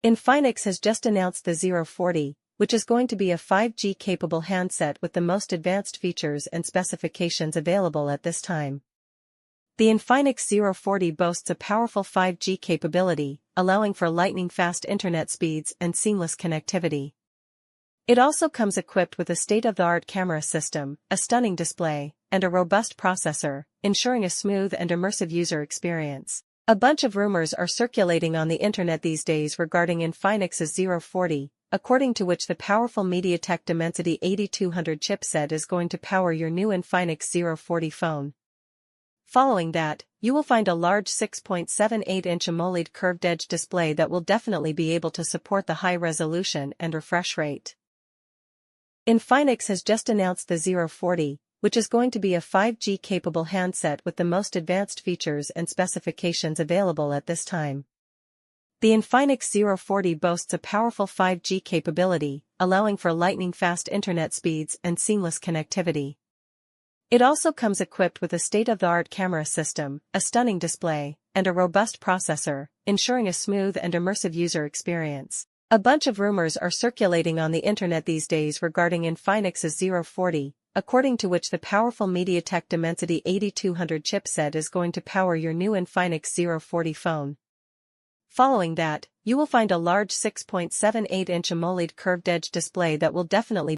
Infinix has just announced the Zero 40, which is going to be a 5G-capable handset with the most advanced features and specifications available at this time. The Infinix Zero 40 boasts a powerful 5G capability, allowing for lightning-fast internet speeds and seamless connectivity. It also comes equipped with a state-of-the-art camera system, a stunning display, and a robust processor, ensuring a smooth and immersive user experience. A bunch of rumors are circulating on the internet these days regarding Infinix's Zero 40, according to which the powerful MediaTek Dimensity 8200 chipset is going to power your new Infinix Zero 40 phone. Following that, you will find a large 6.78-inch AMOLED curved edge display that will definitely be able to support the high resolution and refresh rate. Infinix has just announced the Zero 40, which is going to be a 5G-capable handset with the most advanced features and specifications available at this time. The Infinix Zero 40 boasts a powerful 5G capability, allowing for lightning-fast internet speeds and seamless connectivity. It also comes equipped with a state-of-the-art camera system, a stunning display, and a robust processor, ensuring a smooth and immersive user experience. A bunch of rumors are circulating on the internet these days regarding Infinix's Zero 40, according to which the powerful MediaTek Dimensity 8200 chipset is going to power your new Infinix Zero 40 phone. Following that, you will find a large 6.78-inch AMOLED curved edge display that will definitely